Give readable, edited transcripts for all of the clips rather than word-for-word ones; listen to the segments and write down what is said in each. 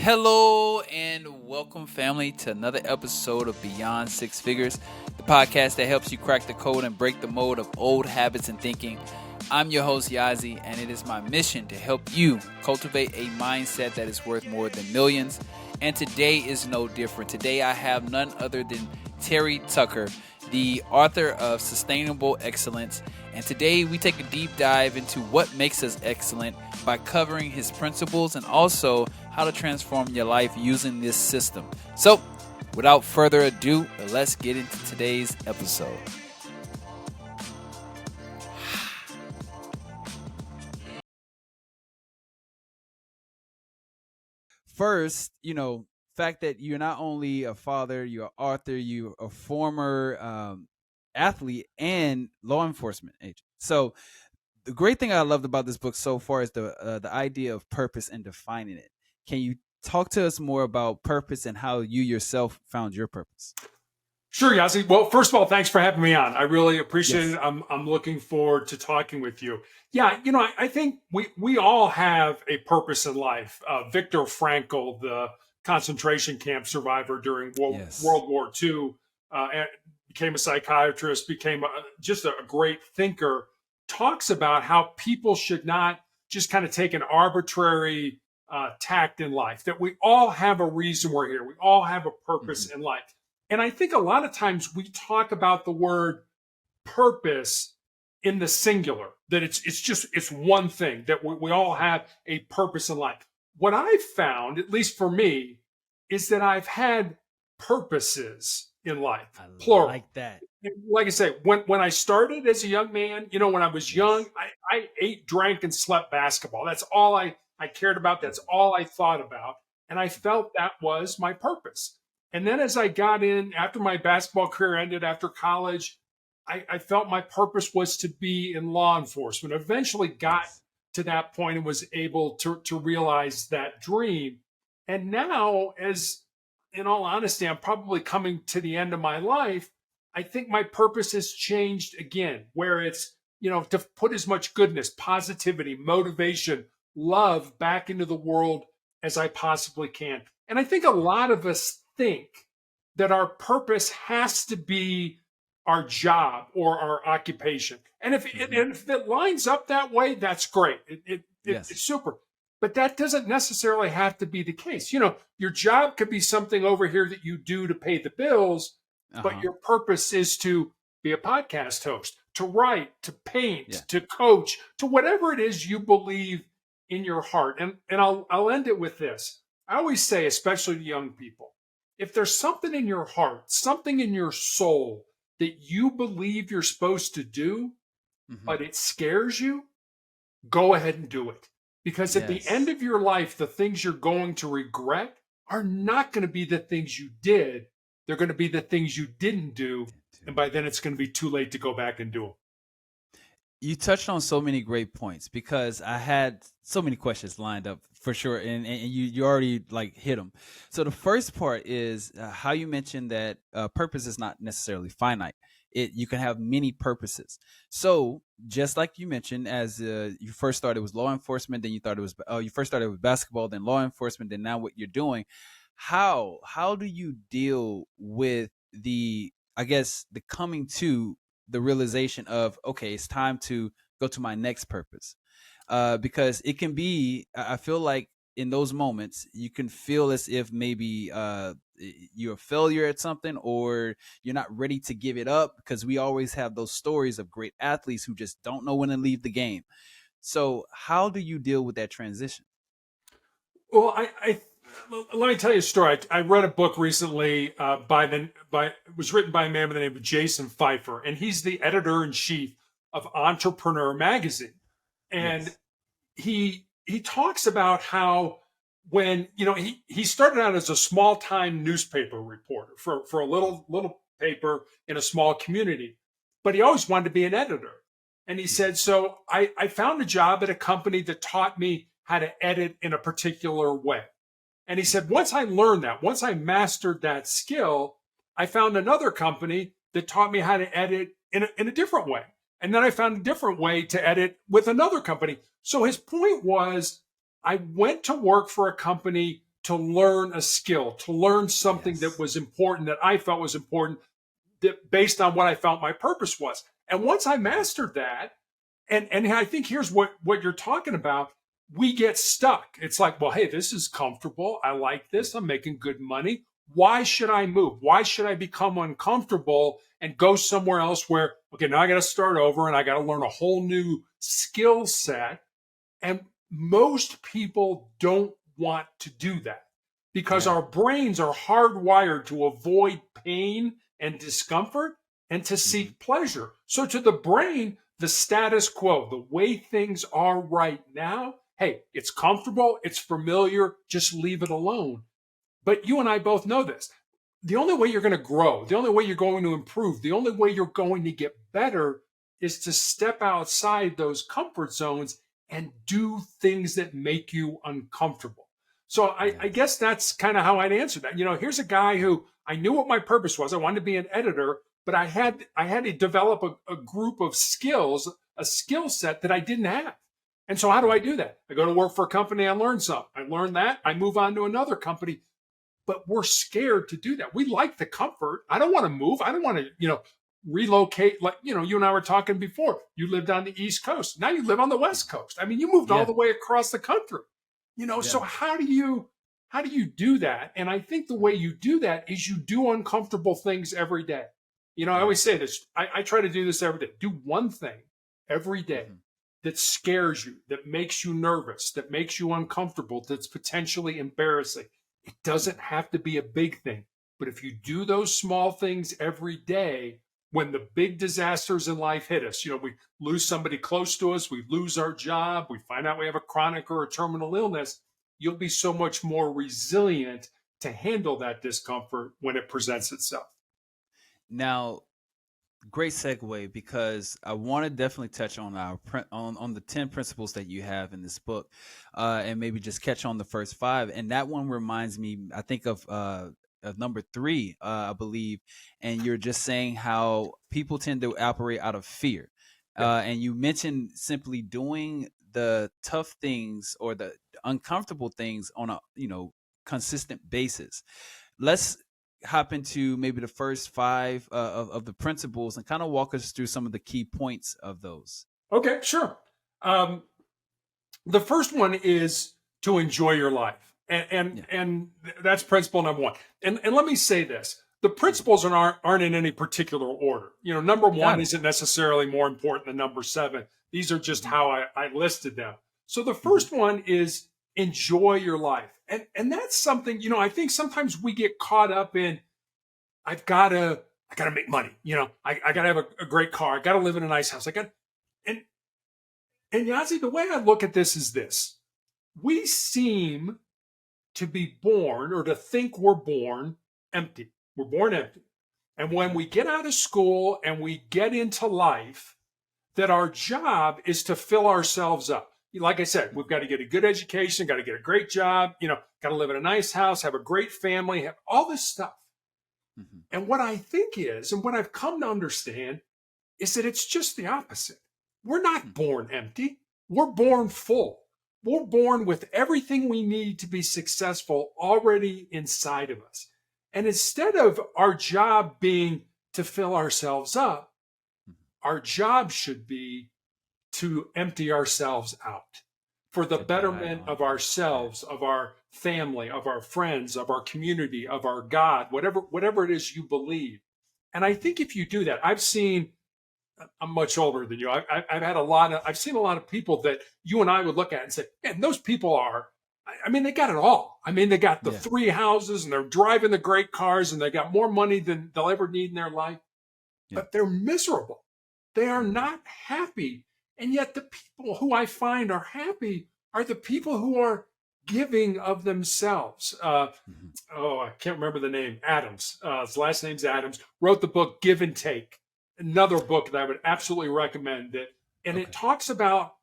Hello and welcome, family, to another episode of Beyond Six Figures, the podcast that helps you crack the code and break the mold of old habits and thinking. I'm your host, Yazi, and it is my mission to help you cultivate a mindset that is worth more than millions. And today is no different. Today I have none other than Terry Tucker, the author of Sustainable Excellence. And today we take a deep dive into what makes us excellent by covering his principles and also how to transform your life using this system. So, without further ado, let's get into today's episode. First, fact that you're not only a father, you're an author, you're a former athlete and law enforcement agent. So the great thing I loved about this book so far is the idea of purpose and defining it. Can you talk to us more about purpose and how you yourself found your purpose? Sure, Yazi. Well, first of all, thanks for having me on. I really appreciate Yes. it. I'm looking forward to talking with you. Yeah, I think we all have a purpose in life. Viktor Frankl, the concentration camp survivor during Yes. World War II, became a psychiatrist, became just a great thinker, talks about how people should not just kind of take an arbitrary tact in life, that we all have a reason we're here. We all have a purpose in life. And I think a lot of times we talk about the word purpose in the singular, that it's one thing, that we all have a purpose in life. What I've found, at least for me, is that I've had purposes in life, plural. Like that. Like I say, when I started as a young man, when I was young, I ate, drank, and slept basketball. That's all I cared about. That's all I thought about. And I felt that was my purpose. And then as I got in, after my basketball career ended, after college, I felt my purpose was to be in law enforcement. Eventually got to that point and was able to realize that dream. And now, as in all honesty, I'm probably coming to the end of my life, I think my purpose has changed again, where it's, to put as much goodness, positivity, motivation, love back into the world as I possibly can. And I think a lot of us think that our purpose has to be our job or our occupation. And if it lines up that way, that's great. It's super. But that doesn't necessarily have to be the case. Your job could be something over here that you do to pay the bills, but your purpose is to be a podcast host, to write, to paint, to coach, to whatever it is you believe in your heart. And I'll end it with this. I always say, especially to young people, if there's something in your heart, something in your soul that you believe you're supposed to do, but it scares you, go ahead and do it. Because at the end of your life, the things you're going to regret are not going to be the things you did. They're going to be the things you didn't do. And by then it's going to be too late to go back and do them. You touched on so many great points because I had so many questions lined up for sure. And you already hit them. So the first part is how you mentioned that purpose is not necessarily finite. You can have many purposes. So just like you mentioned, as you first started with law enforcement, then you first started with basketball, then law enforcement, then now what you're doing. How do you deal with the coming to the realization of, okay, it's time to go to my next purpose? Because it can be, I feel like in those moments, you can feel as if maybe you're a failure at something or you're not ready to give it up, because we always have those stories of great athletes who just don't know when to leave the game. So how do you deal with that transition? Well, let me tell you a story. I read a book recently it was written by a man by the name of Jason Pfeiffer, and he's the editor-in-chief of Entrepreneur magazine. And he talks about how when, he started out as a small-time newspaper reporter for a little paper in a small community, but he always wanted to be an editor. And he said, so I found a job at a company that taught me how to edit in a particular way. And he said, once I mastered that skill, I found another company that taught me how to edit in a different way. And then I found a different way to edit with another company. So his point was, I went to work for a company to learn a skill, to learn something that Yes. was important, that I felt was important, that based on what I felt my purpose was. And once I Mhm. mastered that, and I think here's what you're talking about. We get stuck. It's like, well, hey, this is comfortable. I like Yeah. this. I'm making good money. Why should I move? Why should I become uncomfortable and go somewhere else where, okay, now I got to start over and I got to learn a whole new skill set? And most people don't want to do that because Yeah. our brains are hardwired to avoid pain and discomfort and to Hmm. seek pleasure. So, to the brain, the status quo, the way things are right now, hey, it's comfortable, it's familiar, just leave it alone. But you and I both know this. The only way you're going to grow, the only way you're going to improve, the only way you're going to get better is to step outside those comfort zones and do things that make you uncomfortable. So I Yes. guess that's kind of how I'd answer that. Here's a guy who I knew what my purpose was. I wanted to be an editor, but I had to develop a group of skills, a skill set that I didn't have. And so how do I Right. do that? I go to work for a company, I learn something. I learn that, I move on to another company, but we're scared to do that. We like the comfort. I don't want to move. I don't want to, relocate. Like, you and I were talking before. You lived on the East Coast. Now you live on the West Coast. I mean, you moved all Yeah. the way across the country. So Yeah. how do you do that? And I think the way you do that is you do uncomfortable things every day. I Yeah. always say this. I try to do this every day. Do one thing every day Hmm. that scares you, that makes you nervous, that makes you uncomfortable, that's potentially embarrassing. It doesn't have to be a big thing. But if you do those small things every day, when the big disasters in life hit us, we lose somebody close to us, we lose our job, we find out we have a chronic or a terminal illness, you'll be so much more resilient to handle that discomfort when it presents itself. Now, great segue because I want to definitely touch on on the 10 principles that you have in this book, and maybe just catch on the first five. And that one reminds me, I think of number three, I believe. And you're just saying how people tend to operate out of fear, Yeah. and you mentioned simply doing the tough things or the uncomfortable things on a consistent basis. Let's hop into maybe the first five of the principles and kind of walk us through some of the key points of those. Okay, sure. Um, the first one is to enjoy your life, and and, Yeah. and that's principle number one. And let me say this: the Mhm. principles aren't in any particular order. Number one Got it. isn't necessarily more important than number seven. These are just Hmm. how I listed them. So the Hmm. first one is enjoy your life, and that's something I think sometimes we get caught up in. I gotta make money. I gotta have a great car. I gotta live in a nice house. And and Yazi, the way I look at this is this: we seem to be born or to think we're born empty. We're born empty. And when Yeah. we get out of school and we get into life, that our job is to fill ourselves up. Like I said, we've got to get a good education, got to get a great job, got to live in a nice house, have a great family, have all this stuff. Hmm. And what I think is, and what I've come to understand, is that it's just the opposite. We're not born empty, we're born full. We're born with everything we need to be successful already inside of us. And instead of our job being to fill ourselves up, our job should be to empty ourselves out for the To die betterment on. of Yeah. ourselves, of our family, of our friends, of our community, of our God, whatever it is you believe. And I Hmm. think if you do that, I'm much older than you. I've seen a lot of people that you and I would look at and say, man, those people are, I mean, they got it all. I mean, they got the Yeah. three houses and they're driving the great cars and they got more money than they'll ever need in their life, Yeah. but they're miserable. They are Hmm. not happy. And yet the people who I find are happy are the people who are giving of themselves. Hmm. I can't remember the name. Adams. His last name's Adams. Wrote the book Give and Take. Another book that I would absolutely recommend. And it Okay. talks about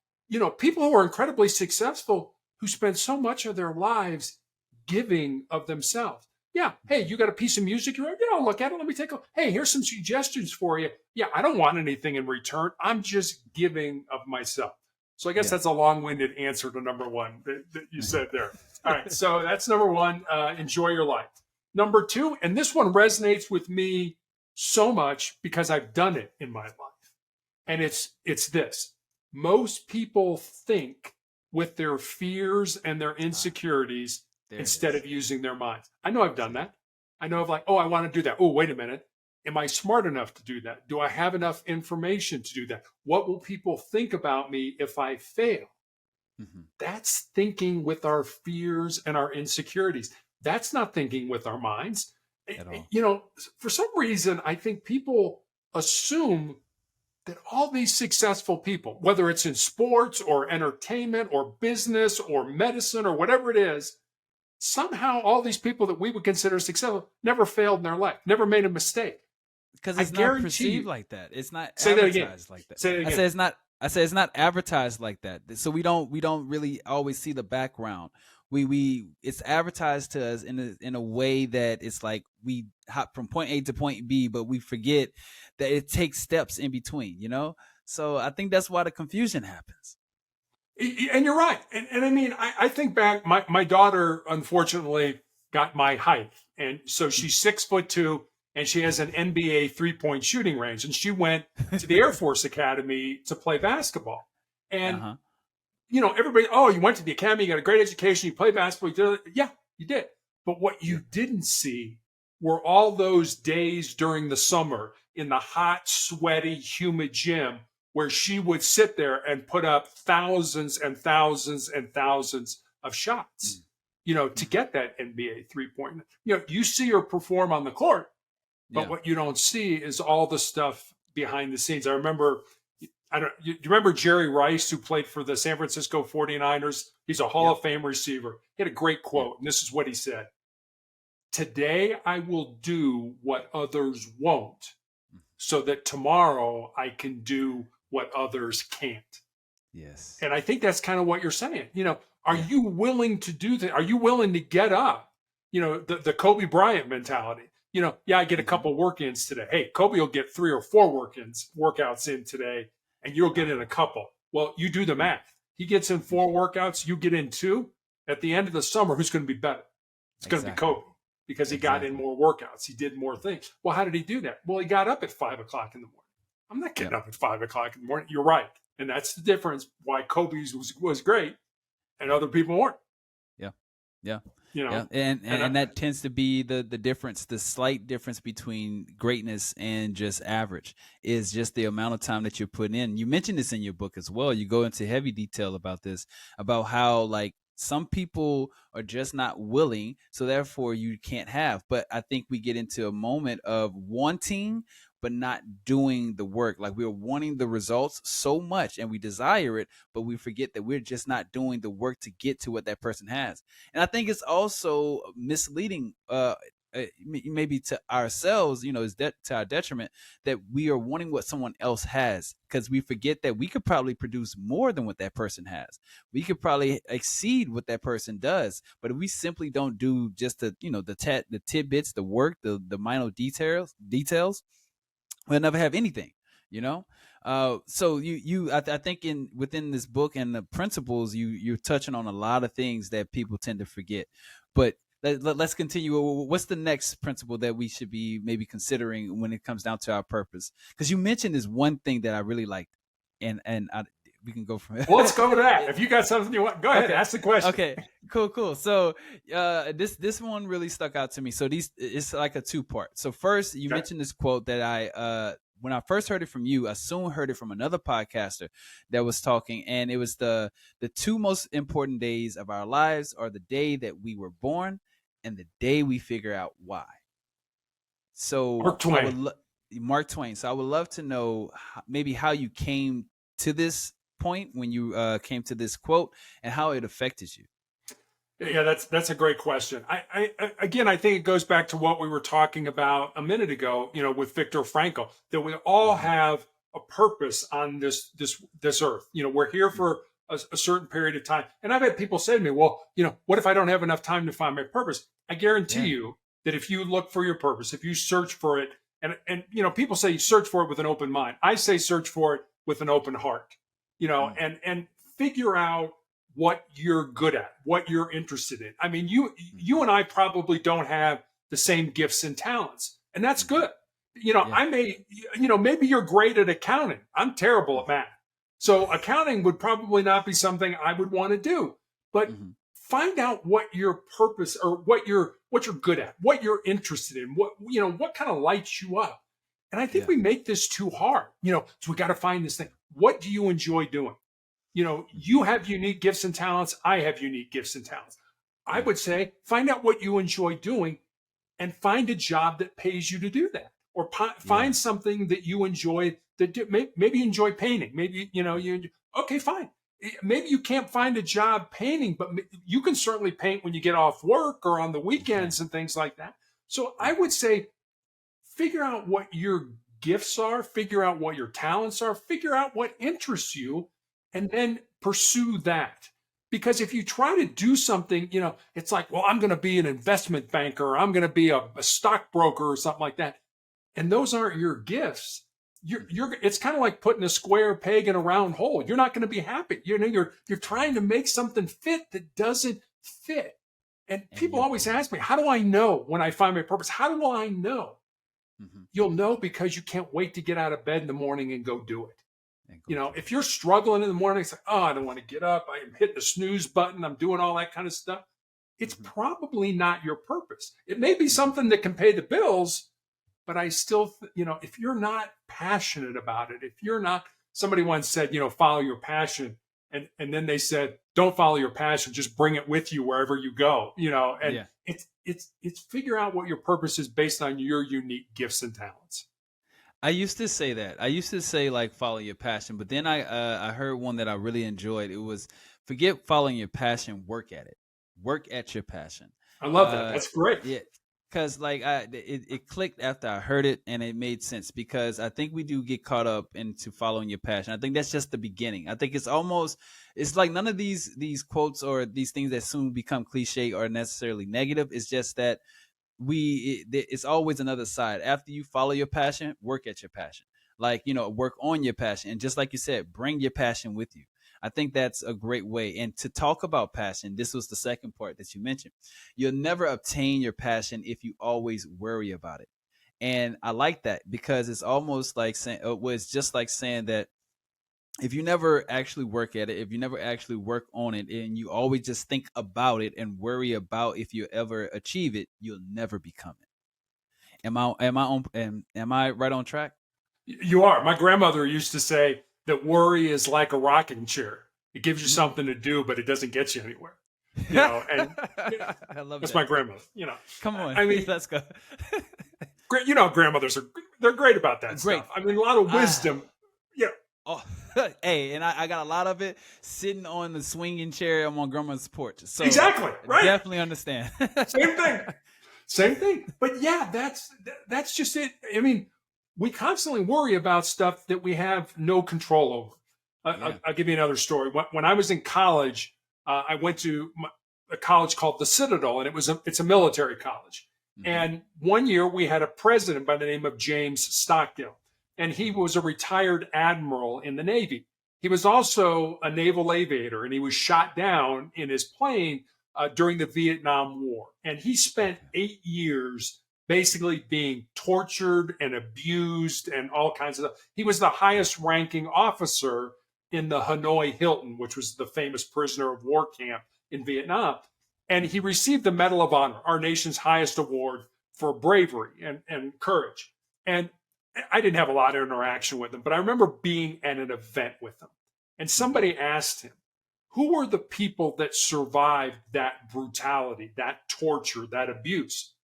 people who are incredibly successful who spend so much of their lives giving of themselves. Yeah. Hey, Hmm. you got a piece of music you wrote? Yeah, I'll look at it. Let me take a. Hey, here's some suggestions for you. Yeah, I don't want anything in return. I'm just giving of myself. So I guess Yeah. that's a long-winded answer to number one that you said there. All right, so that's number one. Enjoy your life. Number two, and this one resonates with me so much because I've done it in my life, and it's this: most people think with their fears and their Ah, insecurities there it instead is. of using their minds. I know I've done See. that. I know of like, oh, I want to do that. Oh, wait a minute. Am I smart enough to do that? Do I have enough information to do that? What will people think about me if I fail? Hmm. That's thinking with our fears and our insecurities. That's not thinking with our minds. At all. You know, for some reason, I think people assume that all these successful people, whether it's in sports or entertainment or business or medicine or whatever it is, somehow all these people that we would consider successful never failed in their life, never made a mistake. Because I it's not guarantee perceived you. like that. It's not Say that again. advertised like that. Say that I again. say it's not. I say it's not advertised like that. So we don't really always see the background. We it's advertised to us in a way that it's like we hop from point A to point B, but we forget that it takes steps in between. So I think that's why the confusion happens. And you're right. And I mean, I think back, my daughter, unfortunately, got my height. And so she's 6'2", and she has an NBA 3-point shooting range. And she went to the Air Force Academy to play basketball. Uh And, huh. everybody, oh, you went to the academy, you got a great education, you played basketball. You did it. Yeah, you did. But what Yeah. you didn't see were all those days during the summer in the hot, sweaty, humid gym where she would sit there and put up thousands and thousands and thousands of shots, to Mm-hmm. get that NBA 3-point. You see her perform on the court, but Yeah. what you don't see is all the stuff behind the scenes. I remember, you remember Jerry Rice, who played for the San Francisco 49ers? He's a Hall Yep. of Fame receiver. He had a great Yeah. quote, and this is what he said: "Today I will do what others won't, so that tomorrow I can do what others can't." Yes. And I think that's kind of what you're saying. Are Yeah. you willing to do that? Are you willing to get up? The Kobe Bryant mentality. Yeah, I get a Hmm. couple work-ins today. Hey, Kobe will get 3 or 4 workouts in today, and you'll Uh get in huh. a couple. Well, you do the Yeah. math. He gets in Hmm. 4 workouts, you get in 2. At the end of the summer, who's going to be better? It's going to be Exactly. Kobe because he got in Exactly. more workouts. He did more things. Well, how did he do that? Well, he got up at 5 o'clock in the morning. I'm not getting Yep. up at 5 o'clock in the morning. You're right. And that's the difference why Kobe's was great and Yeah. other people weren't, Yeah. Yeah. you Yeah, know. and, And and and that tends to be the difference, the slight difference between greatness and just average is just the amount of time that you're putting in. You mentioned this in your book as well. You go into heavy detail about this, about how like some people are just not willing, so therefore you can't have. But I think we get into a moment of wanting but not doing the work. Like we're wanting the results so much and we desire it, but we forget that we're just not doing the work to get to what that person has. And I think it's also misleading, maybe to ourselves, is that to our detriment, that we are wanting what someone else has, because we forget that we could probably produce more than what that person has. We could probably exceed what that person does, but if we simply don't do just the tidbits, the work, the minor details, we'll never have anything, you know. So I think in within this book and the principles, you're touching on a lot of things that people tend to forget. But let's continue. What's the next principle that we should be maybe considering when it comes down to our purpose? Because you mentioned this one thing that I really liked, and we can go from well, let's go to that. it. If you got something you want, go ahead, Okay. ask the question. Okay. Cool. So, this one really stuck out to me. So it's like a two-part. So first, you Okay. mentioned this quote that when I first heard it from you, I soon heard it from another podcaster that was talking, and it was the two most important days of our lives are the day that we were born and the day we figure out why. So Mark Twain. Mark Twain. So I would love to know maybe how you came to this point when you came to this quote and how it affected you. Yeah, that's a great question. Again, I think it goes back to what we were talking about a minute ago, with Viktor Frankl, that we all Mm-hmm. have a purpose on this earth. We're here for a certain period of time. And I've had people say to me, well, what if I don't have enough time to find my purpose? I guarantee Yeah. you that if you look for your purpose, if you search for it, and people say search for it with an open mind. I say search for it with an open heart. Mm. And figure out what you're good at, what you're interested in. I mean, you and I probably don't have the same gifts and talents, and that's Mm-hmm. good. You know, Yeah. I may, maybe you're great at accounting. I'm terrible at math. So accounting would probably not be something I would want to do. But Mm-hmm. find out what your purpose or what you're good at, what you're interested in, what kind of lights you up. And I think Yeah. we make this too hard. So we got to find this thing. What do you enjoy doing? Mm-hmm. You have unique gifts and talents. I have unique gifts and talents. I Yeah. would say find out what you enjoy doing and find a job that pays you to do that, or Yeah. find something that you enjoy that maybe you enjoy painting. Maybe, okay, fine. Maybe you can't find a job painting, but you can certainly paint when you get off work or on the You can. weekends and things like that. So Yeah. I would say figure out what your gifts are, figure out what your talents are, figure out what interests you, and then pursue that. Because if you try to do something, it's like, well, I'm going to be an investment banker, or I'm going to be a stockbroker or something like that. And those aren't your gifts. Mm-hmm. It's kind of like putting a square peg in a round hole. You're not going to be happy. You're trying to make something fit that doesn't fit. And And people you. always ask me, how do I know when I find my purpose? How do I know? Mm-hmm. You'll know because you can't wait to get out of bed in the morning and go do it. And go do If it. you're struggling in the morning, it's like, oh, I don't want to get up. I'm hitting the snooze button. I'm doing all that kind of stuff. It's Mm-hmm. probably not your purpose. It may be Mm-hmm. something that can pay the bills, but I still, if you're not passionate about it, if you're not, somebody once said, follow your passion. And then they said, don't follow your passion, just bring it with you wherever you go, and Yeah. it's figure out what your purpose is based on your unique gifts and talents. I used to say that. I used to say like follow your passion, but then I heard one that I really enjoyed. It was forget following your passion, work at it. Work at your passion. I love that. Uh That's great. yeah, cuz like it clicked after I heard it and it made sense because I think we do get caught up into following your passion. I think that's just the beginning. I think it's like none of these quotes or these things that soon become cliche are necessarily negative. It's just that it's always another side after you follow your passion, work at your passion, like work on your passion, and just like you said, bring your passion with you. I think that's a great way. And to talk about passion, this was the second part that you mentioned. You'll never obtain your passion if you always worry about it. And I like that because it's almost like saying it's just like saying that if you never actually work at it, if you never actually work on it, and you always just think about it and worry about if you ever achieve it, you'll never become it. Am I right on track? You are. My grandmother used to say that worry is like a rocking chair. It gives you something to do, but it doesn't get you anywhere. And I love that's that. my grandmother. Come on, I mean, let's go. grandmothers they're great about that Great. stuff. I mean, a lot of Ah, wisdom. Yeah, oh, hey, and I got a lot of it sitting on the swinging chair on my grandma's porch. So exactly. Right. definitely understand. Same thing. Same thing. But yeah, that's just it. I mean, we constantly worry about stuff that we have no control over. Yeah. I'll give you another story. When I was in college, I went to a college called the Citadel, and it's a military college. Hmm. And one year we had a president by the name of James Stockdale, and he Hmm. was a retired admiral in the Navy. He was also a naval aviator, and he was shot down in his plane during the Vietnam War. And he spent Okay. 8 years basically being tortured and abused and all kinds of stuff. He was the highest ranking officer in the Hanoi Hilton, which was the famous prisoner of war camp in Vietnam. And he Hmm. received the Medal of Honor, our nation's highest award for bravery and courage. And I didn't have a lot of interaction with him, but I remember being at an event with him. And Hmm. somebody asked him, who were the people that survived that brutality, that torture, that abuse?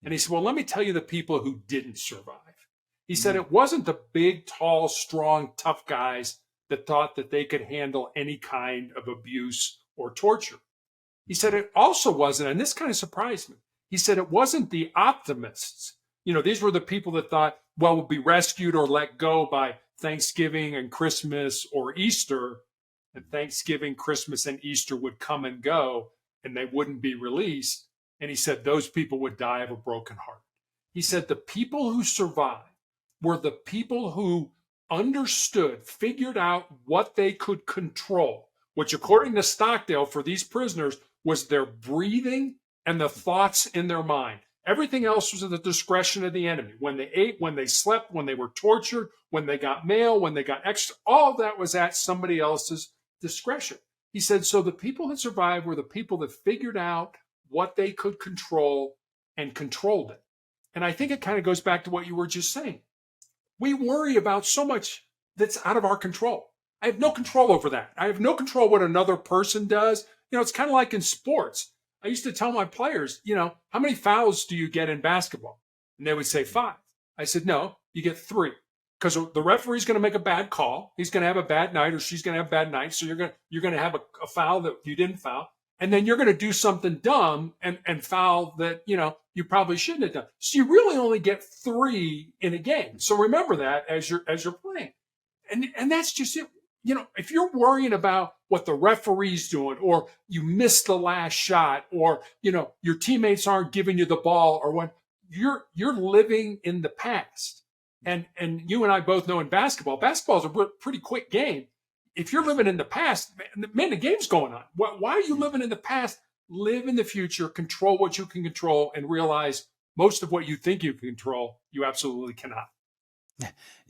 And he Hmm. said, well, let me tell you the people who didn't survive. He said Mm. it wasn't the big, tall, strong, tough guys that thought that they could handle any kind of abuse or torture. He said Hmm. it also wasn't, and this kind of surprised me. He said it wasn't the optimists. These were the people that thought, well, we'll be rescued or let go by Thanksgiving and Christmas or Easter. And Thanksgiving, Christmas, and Easter would come and go and they wouldn't be released. And he said those people would die of a broken heart. He said the people who survived were the people who understood, figured out what they could control, which according to Stockdale for these prisoners was their breathing and the thoughts in their mind. Everything else was at the discretion of the enemy. When they ate, when they slept, when they were tortured, when they got mail, when they got extra, all that was at somebody else's discretion. He said, so the people that survived were the people that figured out what they could control and controlled it. And I think it kind of goes back to what you were just saying. We worry about so much that's out of our control. I have no control over that. I have no control what another person does. It's kind of like in sports. I used to tell my players, how many fouls do you get in basketball? And they would say 5. I said, no, you get 3. Because the referee's going to make a bad call. He's going to have a bad night, or she's going to have a bad night. So you're going to have a foul that you didn't foul. And then you're going to do something dumb and foul that, you probably shouldn't have done. So you really only get 3 in a game. So remember that as you're playing. And that's just it. If you're worrying about what the referee's doing, or you missed the last shot, or, your teammates aren't giving you the ball, or when you're living in the past. And you and I both know in basketball is a pretty quick game. If you're living in the past, man, the game's going on. Why are you living in the past? Live in the future, control what you can control, and realize most of what you think you can control, you absolutely cannot.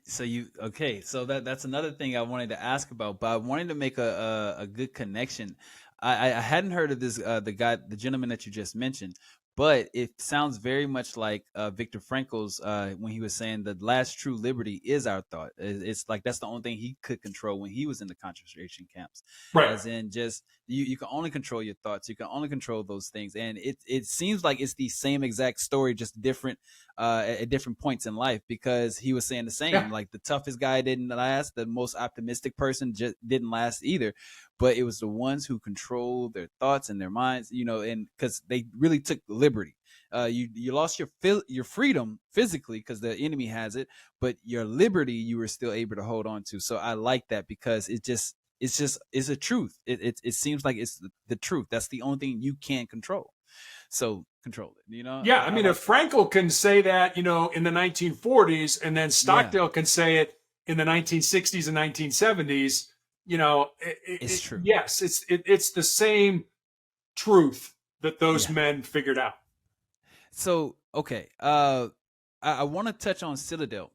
So that's another thing I wanted to ask about, but I wanted to make a good connection. I hadn't heard of this the gentleman that you just mentioned, but it sounds very much like Viktor Frankl's when he was saying the last true liberty is our thought. It's like that's the only thing he could control when he was in the concentration camps. Right. As in, just you can only control your thoughts. You can only control those things, and it seems like it's the same exact story, just different at different points in life. Because he was saying the same, Yeah. like the toughest guy didn't last, the most optimistic person just didn't last either. But it was the ones who controlled their thoughts and their minds, and because they really took liberty. You lost your freedom physically because the enemy has it, but your liberty you were still able to hold on to. So I like that because it's a truth. It seems like it's the truth. That's the only thing you can control. So control it. Yeah, I mean, if Frankel can say that, in the 1940s, and then Stockdale can say it in the 1960s and 1970s. It's true. Yes, it's the same truth that those men figured out. So, okay. I want to touch on Citadel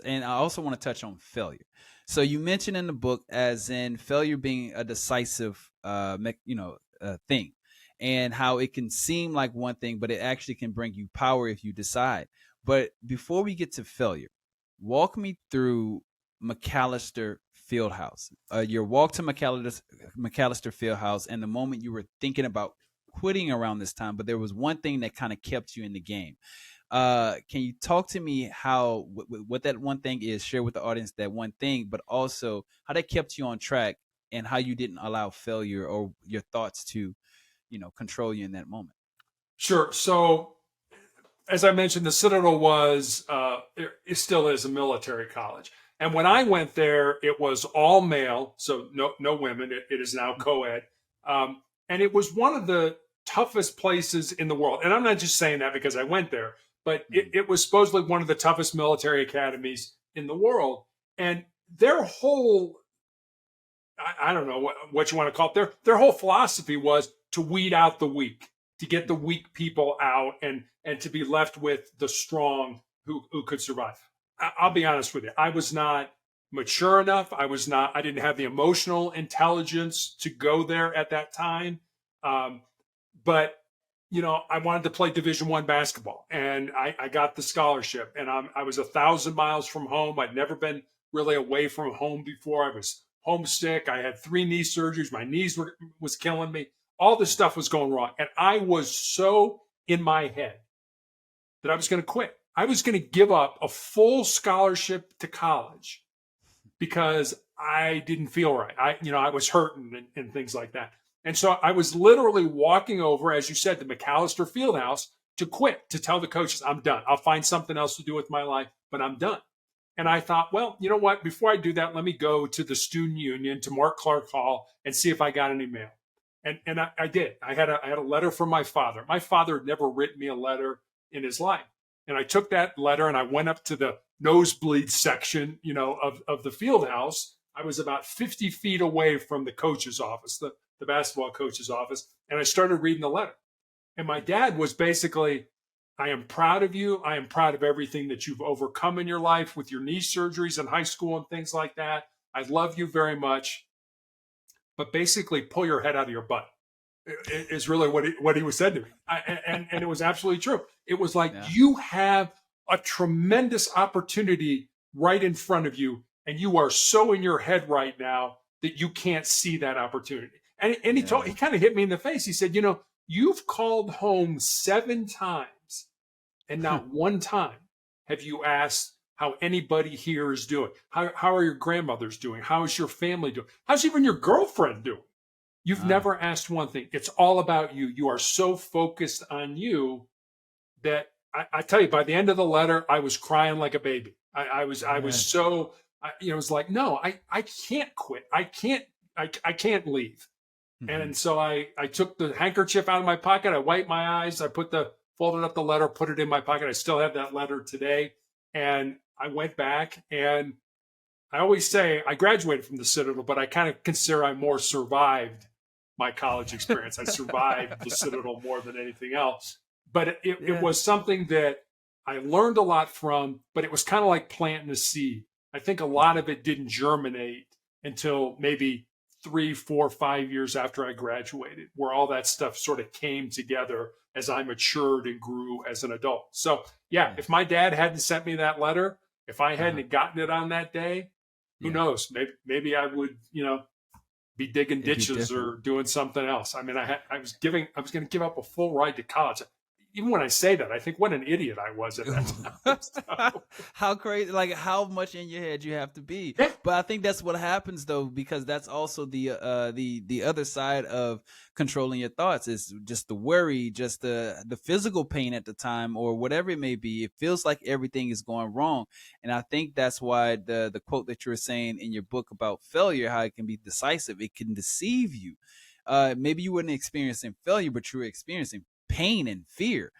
and I also want to touch on failure. So you mentioned in the book as in failure being a decisive, thing, and how it can seem like one thing, but it actually can bring you power if you decide. But before we get to failure, walk me through McAllister Fieldhouse. Your walk to McAllister Fieldhouse, and the moment you were thinking about quitting around this time, but there was one thing that kind of kept you in the game. Can you talk to me how what that one thing is? Share with the audience that one thing, but also how that kept you on track and how you didn't allow failure or your thoughts to, control you in that moment. Sure. So, as I mentioned, the Citadel it still is a military college. And when I went there, it was all male, so no women. It is now co-ed. And it was one of the toughest places in the world. And I'm not just saying that because I went there, but it was supposedly one of the toughest military academies in the world. And their whole, I don't know what you want to call it, their whole philosophy was to weed out the weak, to get the weak people out and to be left with the strong who could survive. I'll be honest with you. I was not mature enough. I didn't have the emotional intelligence to go there at that time. But, I wanted to play Division I basketball, and I got the scholarship, and I was 1,000 miles from home. I'd never been really away from home before. I was homesick. I had 3 knee surgeries. My knees was killing me. All this stuff was going wrong. And I was so in my head that I was going to quit. I was going to give up a full scholarship to college because I didn't feel right. I was hurting and things like that. And so I was literally walking over, as you said, the McAllister Fieldhouse to quit, to tell the coaches, I'm done. I'll find something else to do with my life, but I'm done. And I thought, well, you know what? Before I do that, let me go to the student union, to Mark Clark Hall, and see if I got any mail. And I did. I had a letter from my father. My father had never written me a letter in his life. And I took that letter and I went up to the nosebleed section, of the field house I was about 50 feet away from the coach's office, the basketball coach's office, and I started reading the letter. And my dad was basically, I am proud of you. I am proud of everything that you've overcome in your life with your knee surgeries in high school and things like that. I love you very much, but basically pull your head out of your butt is really what he was said to me. And it was absolutely true. It was like, Yeah. you have a tremendous opportunity right in front of you, and you are so in your head right now that you can't see that opportunity. And he Yeah. kind of hit me in the face. He said, you've called home 7 times, and not one time have you asked how anybody here is doing. How are your grandmothers doing? How is your family doing? How's even your girlfriend doing? You've Ah. never asked one thing. It's all about you. You are so focused on you that I tell you, by the end of the letter, I was crying like a baby. I was Yes. so, it was like, no, I can't quit. I can't leave. Mhm. And so I took the handkerchief out of my pocket. I wiped my eyes. I folded up the letter, put it in my pocket. I still have that letter today. And I went back, and I always say I graduated from the Citadel, but I kind of consider I more survived my college experience. I survived the Citadel more than anything else. But it Yeah. was something that I learned a lot from, but it was kind of like planting a seed. I think a lot Mhm. of it didn't germinate until maybe 3, 4, 5 years after I graduated, where all that stuff sort of came together as I matured and grew as an adult. So, yeah, if Yes. my dad hadn't sent me that letter, if I Uh-huh. hadn't gotten it on that day, who Yeah. knows? Maybe I would, be digging It'd be ditches different. or doing something else. I mean, I was going to give up a full ride to college. Even when I say that, I think what an idiot I was at that time. So, How crazy, like how much in your head you have to be. yeah, But I think that's what happens though, because that's also the other side of controlling your thoughts is just the worry, just the physical pain at the time or whatever it may be. It feels like everything is going wrong. And I think that's why the quote that you were saying in your book about failure, how it can be decisive, it can deceive you. Maybe you weren't experiencing failure, but you were experiencing pain and fear.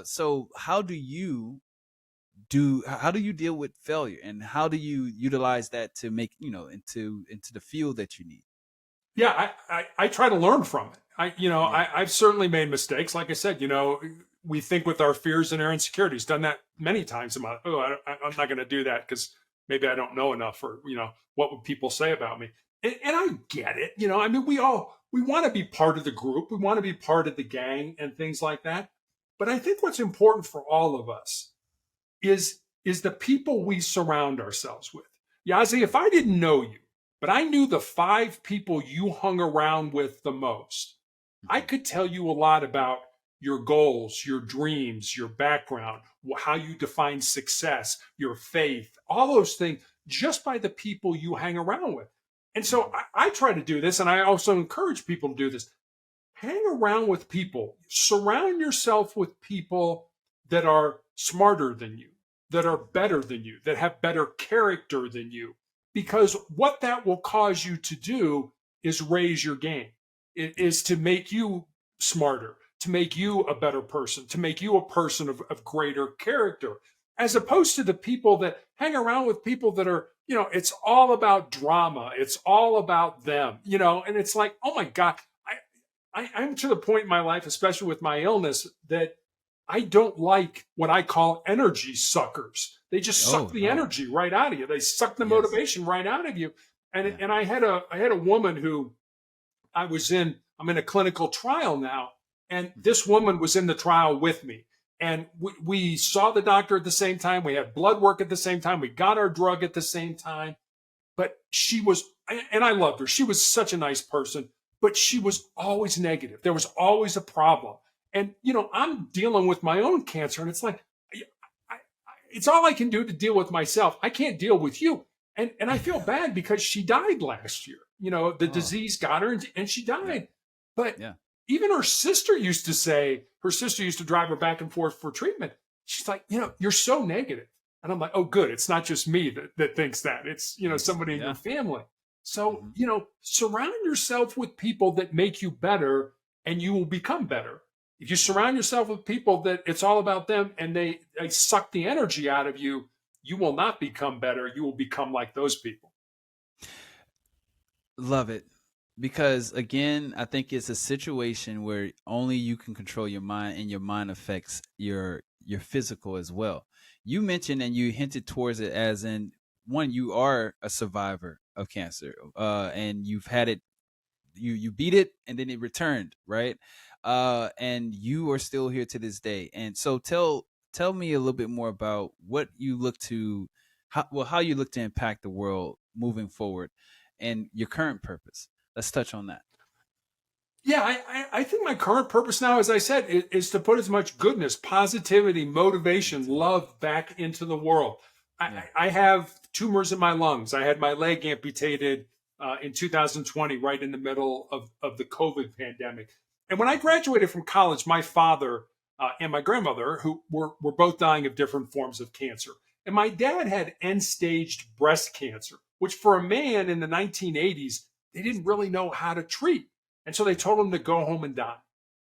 So how do you deal with failure, and how do you utilize that to make into the field that you need? yeah, I try to learn from it. Yeah. I've certainly made mistakes. Like I said, we think with our fears and our insecurities, done that many times. I'm not going to do that because maybe I don't know enough, or what would people say about me? And I get it. I mean, we want to be part of the group, we want to be part of the gang, and things like that. But I think what's important for all of us is the people we surround ourselves with. Yazi, if I didn't know you, but I knew the 5 people you hung around with the most, I Mhm. could tell you a lot about your goals, your dreams, your background, how you define success, your faith, all those things, just by the people you hang around with. And so Mhm. I try to do this, and I also encourage people to do this. Hang around with people, surround yourself with people that are smarter than you, that are better than you, that have better character than you, because what that will cause you to do is raise your game. It Yeah. is to make you smarter, to make you a better person, to make you a person of greater character, as opposed to the people that hang around with people that are, it's all about drama, it's all about them, and it's like, oh my God, I'm to the point in my life, especially with my illness, that I don't like what I call energy suckers. They just suck Oh the no. energy right out of you. They suck the Yes. motivation right out of you. And Yeah. and I had a woman who I'm in a clinical trial now, and Mhm. this woman was in the trial with me. And we saw the doctor at the same time. We had blood work at the same time. We got our drug at the same time. But she was, and I loved her. She was such a nice person, but she was always negative. There was always a problem. And, I'm dealing with my own cancer, and it's like, it's all I can do to deal with myself. I can't deal with you. And I feel bad because she died last year. The Oh. disease got her, and she Yeah. died. But Yeah. even her sister used to say, her sister used to drive her back and forth for treatment. She's like, you're so negative. And I'm like, oh, good. It's not just me that thinks that. It's, somebody in your Yeah. family. So, Mhm. surround yourself with people that make you better, and you will become better. If you Yeah. surround yourself with people that it's all about them, and they suck the energy out of you, you will not become better. You will become like those people. Love it. Because again, I think it's a situation where only you can control your mind, and your mind affects your physical as well. You mentioned and you hinted towards it, as in, one, you are a survivor of cancer, and you've had it, you beat it and then it returned, right? And you are still here to this day. And so tell me a little bit more about what you look to, how you look to impact the world moving forward, and your current purpose. Let's touch on that. Yeah, I think my current purpose now, as I said, is to put as much goodness, positivity, motivation, That's it. love back into the world. Yeah. I have tumors in my lungs. I had my leg amputated in 2020, right in the middle of the COVID pandemic. And when I graduated from college, my father and my grandmother, who were both dying of different forms of cancer. And my dad had end stage breast cancer, which for a man in the 1980s, they didn't really know how to treat. And so they told him to go home and die.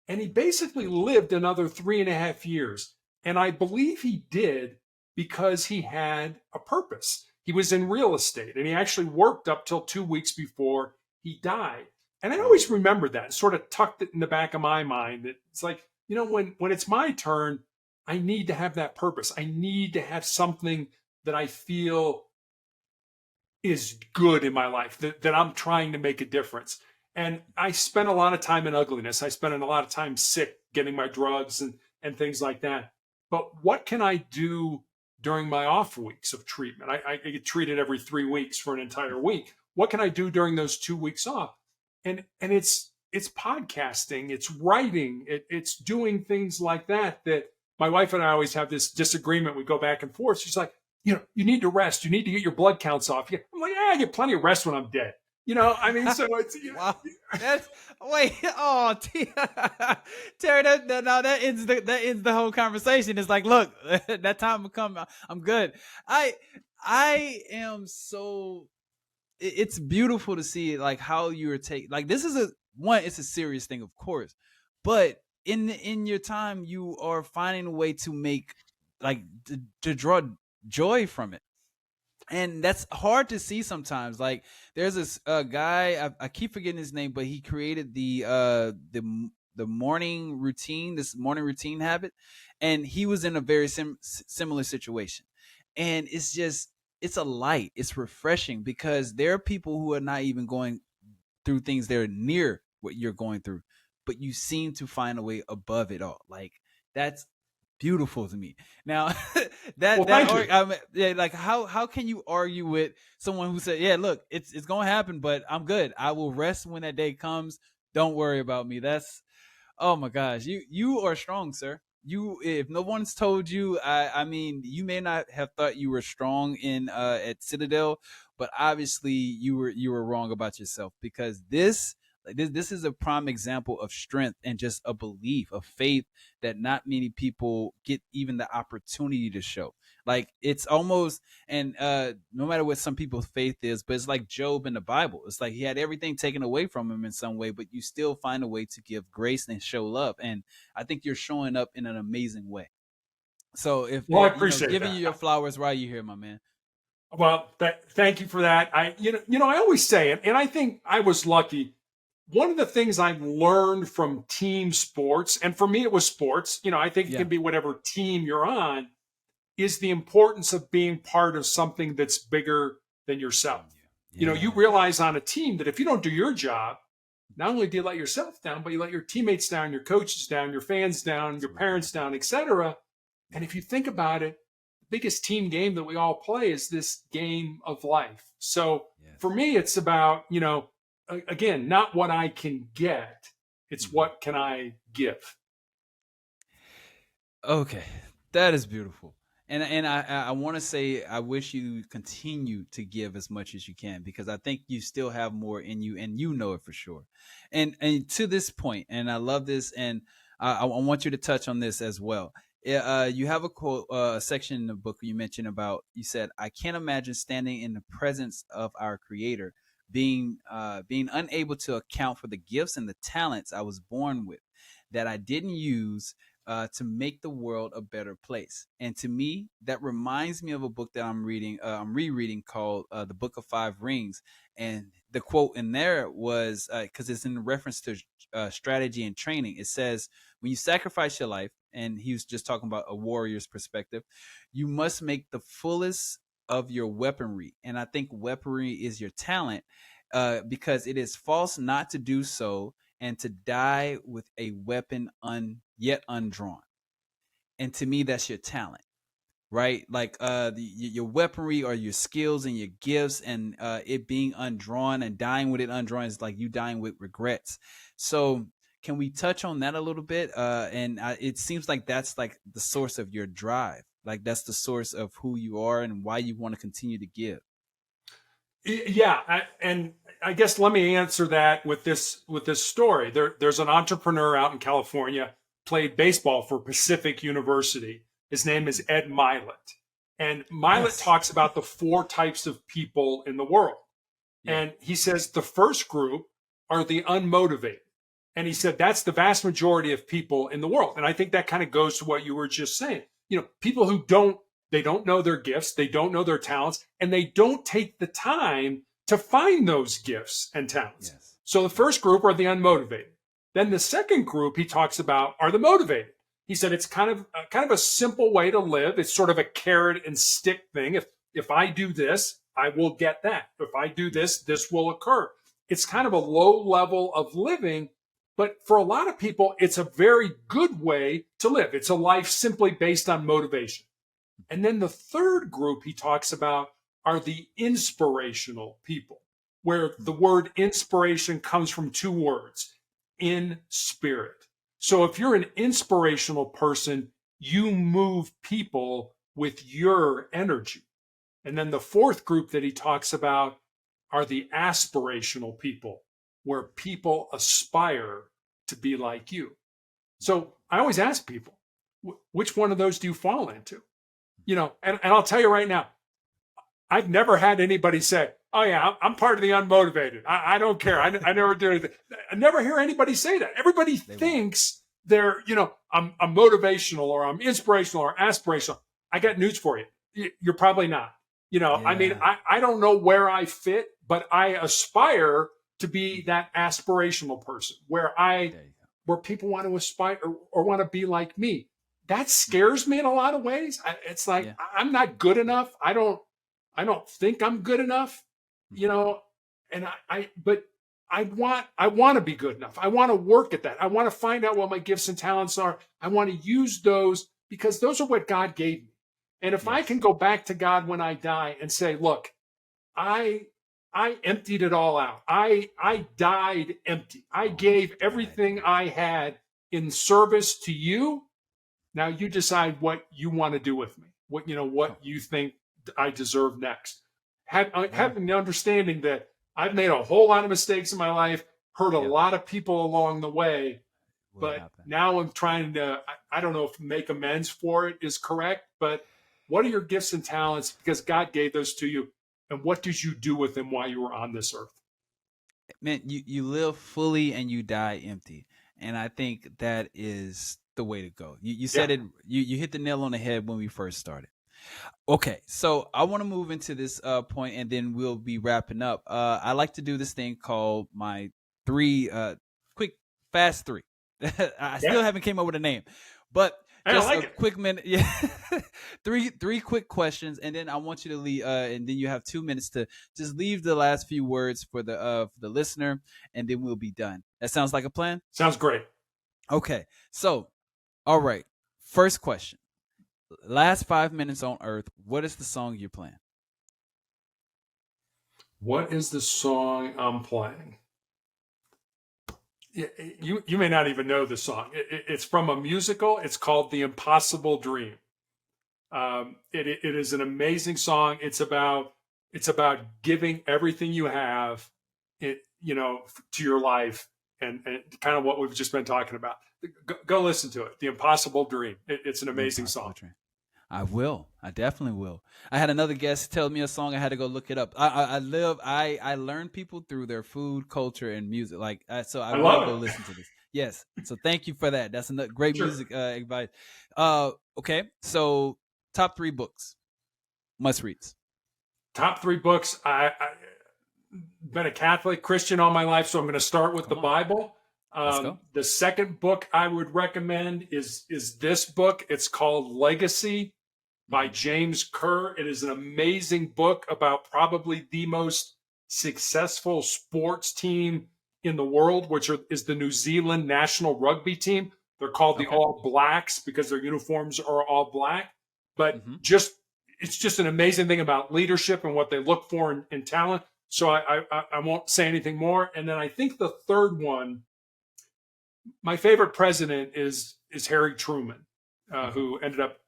And he basically lived another 3.5 years. And I believe he did because he had a purpose. He was in real estate and he actually worked up till 2 weeks before he died. And I Wow. always remembered that, sort of tucked it in the back of my mind that it's like, when it's my turn, I need to have that purpose. I need to have something that I feel is good in my life, that I'm trying to make a difference. And I spent a lot of time in ugliness. I spent a lot of time sick, getting my drugs and things like that. But what can I do during my off weeks of treatment? I get treated every 3 weeks for an entire week. What can I do during those 2 weeks off? And it's podcasting, it's writing, it's doing things like that. That my wife and I always have this disagreement. We go back and forth. She's like, you need to rest. You need to get your blood counts off. I'm like, I get plenty of rest when I'm dead. I mean, so it's, Wow. That's wait. Oh, Terry. That ends the whole conversation. It's like, look, that time will come. I'm good. I I am so. It's beautiful to see, like, how you are taking. Like, this is a one. It's a serious thing, of course, but in your time, you are finding a way to make, like, to draw joy from it, and that's hard to see sometimes. Like, there's this guy, I keep forgetting his name, but he created the morning routine, this morning routine habit, and he was in a very similar situation. And it's just, it's a light, it's refreshing, because there are people who are not even going through things that are near what you're going through, but you seem to find a way above it all. Like, that's beautiful to me. Now, well, thank you. yeah, like, how can you argue with someone who said, "Yeah, look, it's gonna happen, but I'm good. I will rest when that day comes. Don't worry about me." That's, oh my gosh, you are strong, sir. You, if no one's told you, I mean, you may not have thought you were strong in at Citadel, but obviously you were wrong about yourself, because this is a prime example of strength and just a belief, of faith, that not many people get even the opportunity to show. Like, it's almost, and no matter what some people's faith is, but it's like Job in the Bible. It's like he had everything taken away from him in some way, but you still find a way to give grace and show love. And I think you're showing up in an amazing way. So, if Well, I appreciate giving you that. your flowers while you're here, my man. Well, thank you for that. I always say it, and I think I was lucky. One of the things I've learned from team sports, and for me it was sports, I think it Yeah. can be whatever team you're on, is the importance of being part of something that's bigger than yourself. Then You yeah. realize on a team that if you don't do your job, not only do you let yourself down, but you let your teammates down, your coaches down, your fans down, your Absolutely. parents down, etc. And Yeah. if you think about it, the biggest team game that we all play is this game of life. So Yes. for me, it's about, again, not what I can get, it's Mhm. what can I give. Okay, that is beautiful. And I want to say, I wish you continue to give as much as you can, because I think you still have more in you, and you know it for sure. And to this point, and I love this, and I want you to touch on this as well. You have a quote, a section in the book you mentioned about, you said, "I can't imagine standing in the presence of our Creator, being unable to account for the gifts and the talents I was born with, that I didn't use, to make the world a better place. And to me, that reminds me of a book that I'm reading, I'm rereading, called The Book of Five Rings. And the quote in there was, because it's in reference to strategy and training. It says, when you sacrifice your life, and he was just talking about a warrior's perspective, you must make the fullest of your weaponry. And I think weaponry is your talent, because it is false not to do so and to die with a weapon yet undrawn. And to me, that's your talent, right? Like your weaponry or your skills and your gifts, and it being undrawn and dying with it undrawn is like you dying with regrets. So can we touch on that a little bit? And it seems like that's like the source of your drive. Like that's the source of who you are and why you want to continue to give. Yeah, and I guess let me answer that with this story. There's an entrepreneur out in California, played baseball for Pacific University. His name is Ed Milet, and Milet Yes. talks about the four types of people in the world. Yeah. And he says the first group are the unmotivated. And he said that's the vast majority of people in the world. And I think that kind of goes to what you were just saying. People who don't know their gifts, they don't know their talents, and they don't take the time to find those gifts and talents. Yes. So the first group are the unmotivated. Then the second group he talks about are the motivated. He said it's kind of a simple way to live. It's sort of a carrot and stick thing. If I do this, I will get that. If I do this, this will occur. It's kind of a low level of living, but for a lot of people, it's a very good way to live. It's a life simply based on motivation. And then the third group he talks about are the inspirational people, where the word inspiration comes from two words: in spirit. So if you're an inspirational person, you move people with your energy. And then the fourth group that he talks about are the aspirational people, where people aspire to be like you. So I always ask people, which one of those do you fall into? And I'll tell you right now, I've never had anybody say, oh yeah, I'm part of the unmotivated. I don't care. I never do anything. I never hear anybody say that. Everybody thinks they're, I'm motivational, or I'm inspirational, or aspirational. I got news for you. You're probably not. I mean, I don't know where I fit, but I aspire to be that aspirational person where people want to aspire or want to be like me. That scares me in a lot of ways. It's like, I'm not good enough. I don't think I'm good enough, and but I want to be good enough. I want to work at that. I want to find out what my gifts and talents are. I want to use those because those are what God gave me. And if I can go back to God when I die and say, look, I emptied it all out. I died empty. I gave everything I had in service to you. Now you decide what you want to do with me. What you think I deserve next. Having the understanding that I've made a whole lot of mistakes in my life, hurt a lot of people along the way, but now I'm trying to, I don't know if make amends for it is correct, but what are your gifts and talents? Because God gave those to you. And what did you do with them while you were on this earth? Man, you live fully and you die empty. And I think that is the way to go. You said it, you hit the nail on the head when we first started. Okay, so I want to move into this point and then we'll be wrapping up. I like to do this thing called my fast three. I still haven't came up with a name, but just a quick minute. Yeah, three quick questions, and then I want you to leave. And then you have 2 minutes to just leave the last few words for the listener, and then we'll be done. That sounds like a plan. Sounds great. Okay, so all right. First question. Last 5 minutes on Earth. What is the song you're playing? What is the song I'm playing? You may not even know the song. It's from a musical. It's called "The Impossible Dream." It is an amazing song. It's about giving everything you have, to your life, and kind of what we've just been talking about. Go listen to it. "The Impossible Dream." It's an amazing song. I will. I definitely will. I had another guest tell me a song. I had to go look it up. I learn people through their food, culture, and music. So I will go listen to this. Yes. So thank you for that. That's a great Sure. music advice. Okay. So top 3 books, must reads. Top 3 books. I been a Catholic Christian all my life, so I'm going to start with the Come on. Bible. Let's go. The second book I would recommend is this book. It's called Legacy by Hmm. James Kerr. It is an amazing book about probably the most successful sports team in the world, which is the New Zealand national rugby team. They're called the Okay. All Blacks because their uniforms are all black. But Hmm. it's just an amazing thing about leadership and what they look for in talent. So I won't say anything more. And then I think the third one, my favorite president is Harry Truman, Okay. who ended up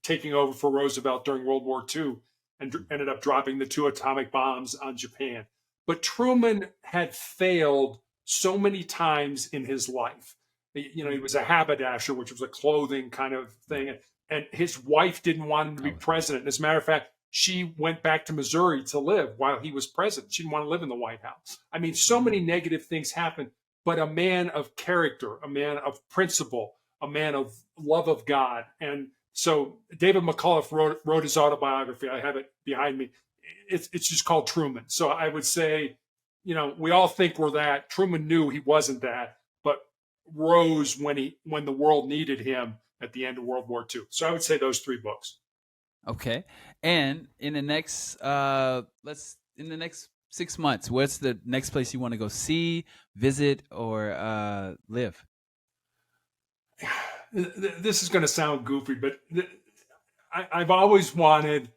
taking over for Roosevelt during World War II and ended up dropping the 2 atomic bombs on Japan. But Truman had failed so many times in his life. You know, he was a haberdasher, which was a clothing kind of thing, and his wife didn't want him to be Okay. president. As a matter of fact, she went back to Missouri to live while he was president. She didn't want to live in the White House. I mean, so many negative things happened, but a man of character, a man of principle, a man of love of God. And so David McCullough wrote his autobiography. I have it behind me. It's just called Truman. So I would say, you know, we all think we're that. Truman knew he wasn't that, but rose when the world needed him at the end of World War II. So I would say those 3 books. Okay. And in the next in the next 6 months, what's the next place you want to go see, visit, or live? This is going to sound goofy, but I've always wanted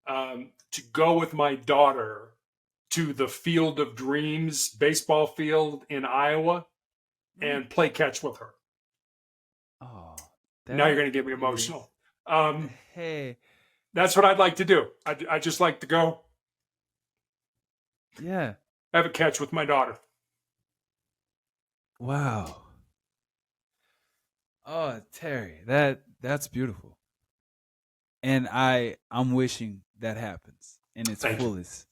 to go with my daughter to the Field of Dreams baseball field in Iowa Mm. and play catch with her. Oh, Now you're that going to get me is emotional. Um, hey, that's what I'd like to do. I just like to go yeah. have a catch with my daughter. Wow. Oh, Terry, that's beautiful. And I'm wishing that happens in its Thank you. fullest.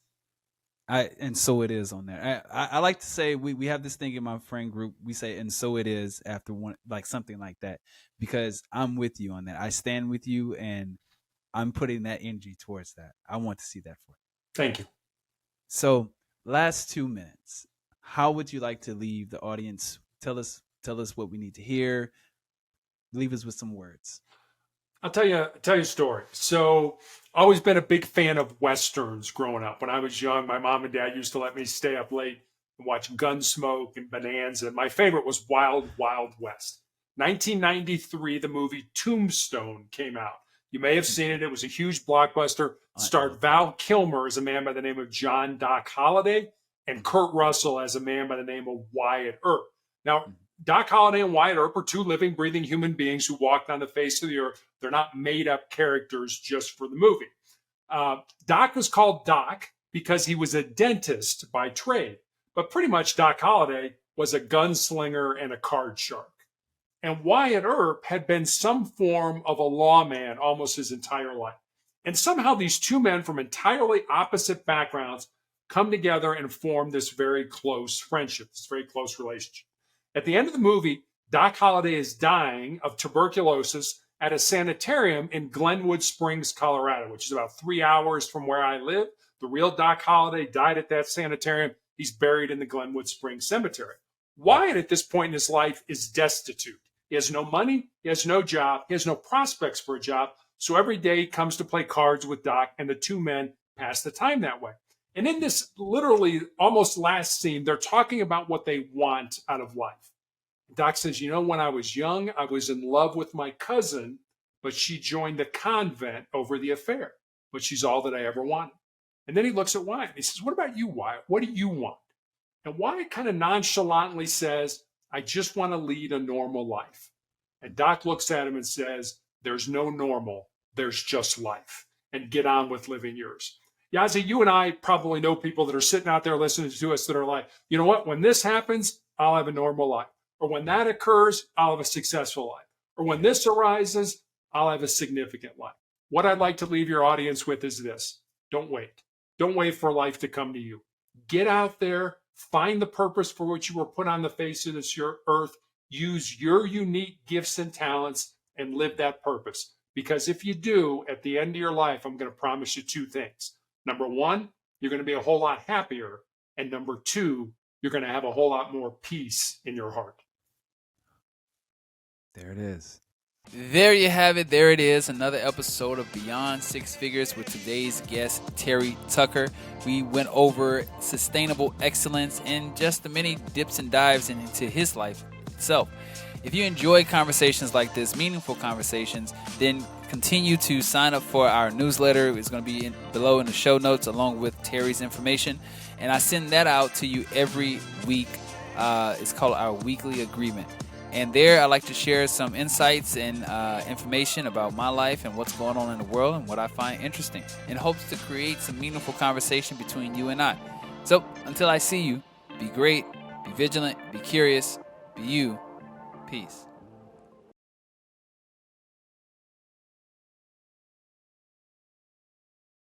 And so it is on there. I like to say we have this thing in my friend group. We say and so it is after one, like something like that, because I'm with you on that. I stand with you, and I'm putting that energy towards that. I want to see that for you. Thank you. So last 2 minutes, how would you like to leave the audience? Tell us what we need to hear. Leave us with some words. I'll tell you a story. So, always been a big fan of westerns growing up. When I was young, my mom and dad used to let me stay up late and watch Gunsmoke and Bonanza. My favorite was Wild Wild West. 1993, the movie Tombstone came out. You may have seen it. It was a huge blockbuster. I Starred love that. Val Kilmer as a man by the name of John Doc Holliday and Mhm, Kurt Russell as a man by the name of Wyatt Earp. Now, mhm. Doc Holliday and Wyatt Earp are 2 living, breathing human beings who walked on the face of the earth. They're not made up characters just for the movie. Doc was called Doc because he was a dentist by trade, but pretty much Doc Holliday was a gunslinger and a card shark. And Wyatt Earp had been some form of a lawman almost his entire life. And somehow these 2 men from entirely opposite backgrounds come together and form this very close friendship, this very close relationship. At the end of the movie, Doc Holliday is dying of tuberculosis at a sanitarium in Glenwood Springs, Colorado, which is about 3 hours from where I live. The real Doc Holliday died at that sanitarium. He's buried in the Glenwood Springs Cemetery. Wow. Wyatt, at this point in his life, is destitute. He has no money, he has no job, he has no prospects for a job. So every day he comes to play cards with Doc, and the 2 men pass the time that way. And in this literally almost last scene, they're talking about what they want out of life. Doc says, you know, when I was young, I was in love with my cousin, but she joined the convent over the affair. But she's all that I ever wanted. And then he looks at Wyatt and he says, what about you, Wyatt? What do you want? And Wyatt kind of nonchalantly says, I just want to lead a normal life. And Doc looks at him and says, there's no normal, there's just life. And get on with living yours. Yazzie, you and I probably know people that are sitting out there listening to us that are like, you know what? When this happens, I'll have a normal life. Or when that occurs, I'll have a successful life. Or when this arises, I'll have a significant life. What I'd like to leave your audience with is this: don't wait. Don't wait for life to come to you. Get out there, find the purpose for which you were put on the face of this earth, use your unique gifts and talents and live that purpose. Because if you do, at the end of your life, I'm going to promise you two things. Number one, you're going to be a whole lot happier. And number two, you're going to have a whole lot more peace in your heart. There it is. There you have it. There it is. Another episode of Beyond Six Figures with today's guest, Terry Tucker. We went over sustainable excellence and just the many dips and dives into his life itself. If you enjoy conversations like this, meaningful conversations, then continue to sign up for our newsletter. It's going to be below in the show notes along with Terry's information. And I send that out to you every week. It's called our weekly agreement. And there I like to share some insights and information about my life and what's going on in the world and what I find interesting in hopes to create some meaningful conversation between you and I. So until I see you, be great, be vigilant, be curious, be you. Peace.